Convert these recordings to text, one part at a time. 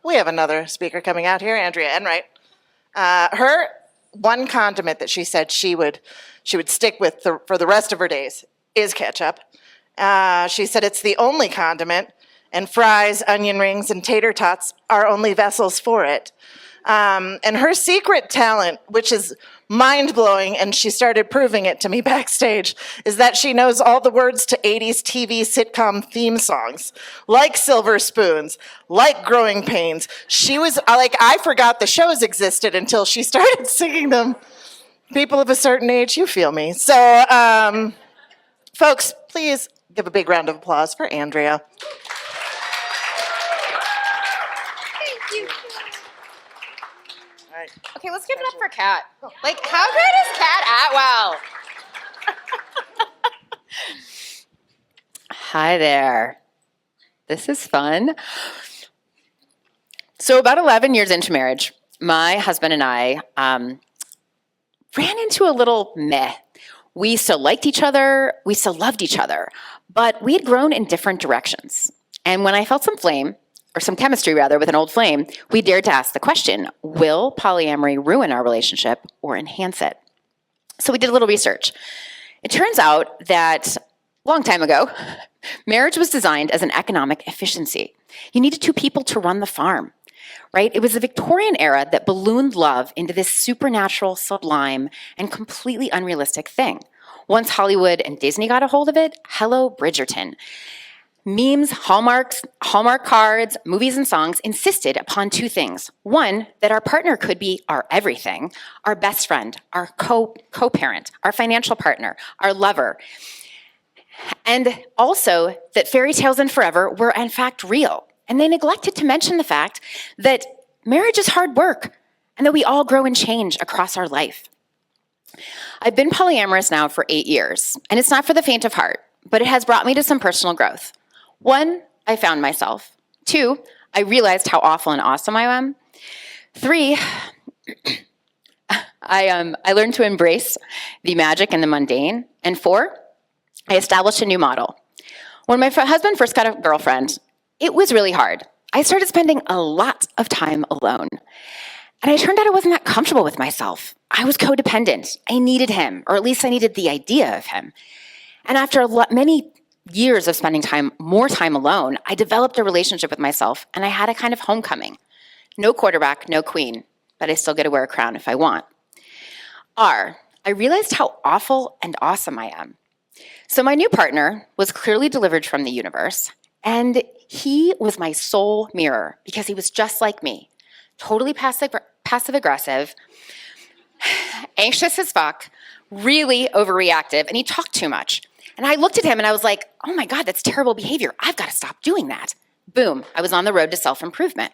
we have another speaker coming out here, Andrea Enright. Her one condiment that she said she would stick with for the rest of her days is ketchup. She said it's the only condiment, and fries, onion rings, and tater tots are only vessels for it. And her secret talent, which is mind-blowing, and she started proving it to me backstage, is that she knows all the words to 80s TV sitcom theme songs, like Silver Spoons, like Growing Pains. She was, like, I forgot the shows existed until she started singing them. People of a certain age, you feel me. So, folks, please give a big round of applause for Andrea. Okay, let's give it up for Kat. Like, how good is Kat Atwell? Hi there. This is fun. So about 11 years into marriage, my husband and I ran into a little meh. We still liked each other. We still loved each other. But we had grown in different directions. And when I felt some chemistry with an old flame, we dared to ask the question, will polyamory ruin our relationship or enhance it? So we did a little research. It turns out that a long time ago, marriage was designed as an economic efficiency. You needed two people to run the farm, right? It was the Victorian era that ballooned love into this supernatural, sublime, and completely unrealistic thing. Once Hollywood and Disney got a hold of it, hello, Bridgerton. Memes, Hallmark cards, movies, and songs insisted upon two things. One, that our partner could be our everything, our best friend, our co-parent, our financial partner, our lover. And also that fairy tales and forever were in fact real. And they neglected to mention the fact that marriage is hard work and that we all grow and change across our life. I've been polyamorous now for 8 years, and it's not for the faint of heart, but it has brought me to some personal growth. 1, I found myself. 2, I realized how awful and awesome I am. 3, I learned to embrace the magic and the mundane. And 4, I established a new model. When my husband first got a girlfriend, it was really hard. I started spending a lot of time alone. And it turned out I wasn't that comfortable with myself. I was codependent. I needed him, or at least I needed the idea of him. And after many years of spending more time alone, I developed a relationship with myself, and I had a kind of homecoming. No quarterback, no queen, but I still get to wear a crown if I want. I realized how awful and awesome I am. So my new partner was clearly delivered from the universe, and he was my soul mirror because he was just like me. Totally passive-aggressive, anxious as fuck, really overreactive, and he talked too much. And I looked at him and I was like, oh my God, that's terrible behavior. I've got to stop doing that. Boom, I was on the road to self-improvement.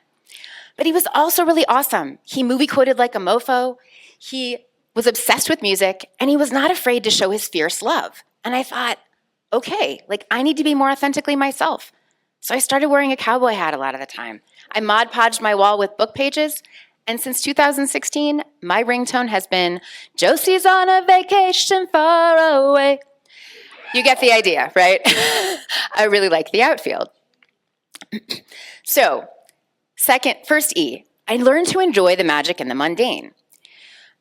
But he was also really awesome. He movie quoted like a mofo. He was obsessed with music, and he was not afraid to show his fierce love. And I thought, okay, like I need to be more authentically myself. So I started wearing a cowboy hat a lot of the time. I Mod Podged my wall with book pages. And since 2016, my ringtone has been, Josie's on a vacation far away. You get the idea, right? I really like the outfield. So, first E, I learned to enjoy the magic and the mundane.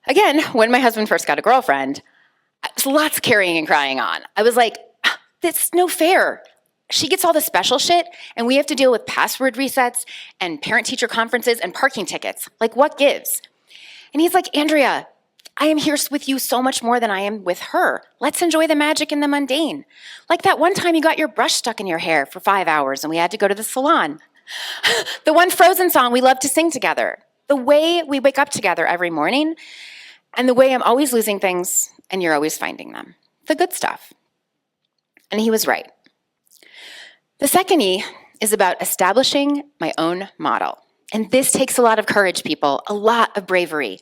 Again, when my husband first got a girlfriend, was lots of carrying and crying on. I was like, that's no fair. She gets all the special shit, and we have to deal with password resets and parent-teacher conferences and parking tickets. Like, what gives? And he's like, Andrea, I am here with you so much more than I am with her. Let's enjoy the magic and the mundane. Like that one time you got your brush stuck in your hair for 5 hours and we had to go to the salon. The one Frozen song we love to sing together. The way we wake up together every morning, and the way I'm always losing things and you're always finding them. The good stuff. And he was right. The second E is about establishing my own model. And this takes a lot of courage, people, a lot of bravery.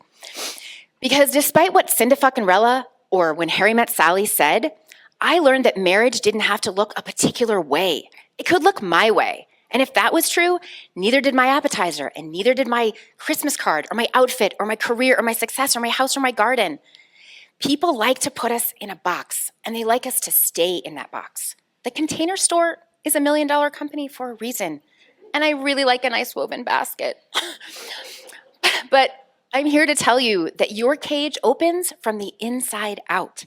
Because despite what Cinda fucking Rella or When Harry Met Sally said, I learned that marriage didn't have to look a particular way. It could look my way. And if that was true, neither did my appetizer, and neither did my Christmas card, or my outfit, or my career, or my success, or my house, or my garden. People like to put us in a box, and they like us to stay in that box. The Container Store is $1 million company for a reason. and I really like a nice woven basket. But I'm here to tell you that your cage opens from the inside out.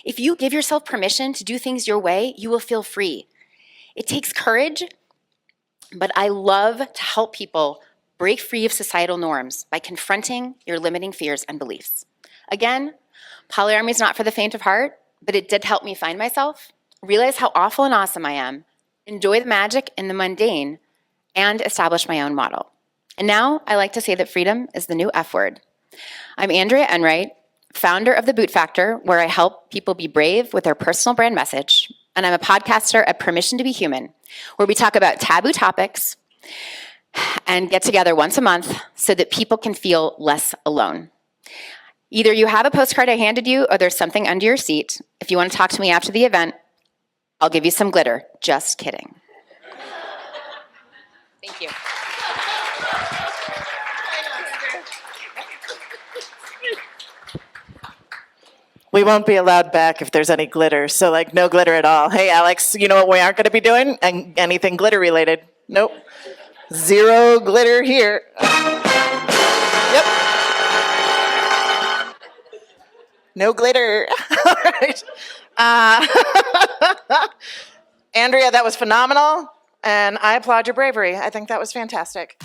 If you give yourself permission to do things your way, you will feel free. It takes courage, but I love to help people break free of societal norms by confronting your limiting fears and beliefs. Again, polyamory is not for the faint of heart, but it did help me find myself, realize how awful and awesome I am, enjoy the magic in the mundane, and establish my own model. And now I like to say that freedom is the new F word. I'm Andrea Enright, founder of The Boot Factor, where I help people be brave with their personal brand message. And I'm a podcaster at Permission to Be Human, where we talk about taboo topics and get together once a month so that people can feel less alone. Either you have a postcard I handed you or there's something under your seat. If you want to talk to me after the event, I'll give you some glitter. Just kidding. Thank you. We won't be allowed back if there's any glitter, so like no glitter at all. Hey, Alex, you know what we aren't going to be doing? Anything glitter related. Nope. Zero glitter here. Yep. No glitter. All right. Andrea, that was phenomenal, and I applaud your bravery. I think that was fantastic.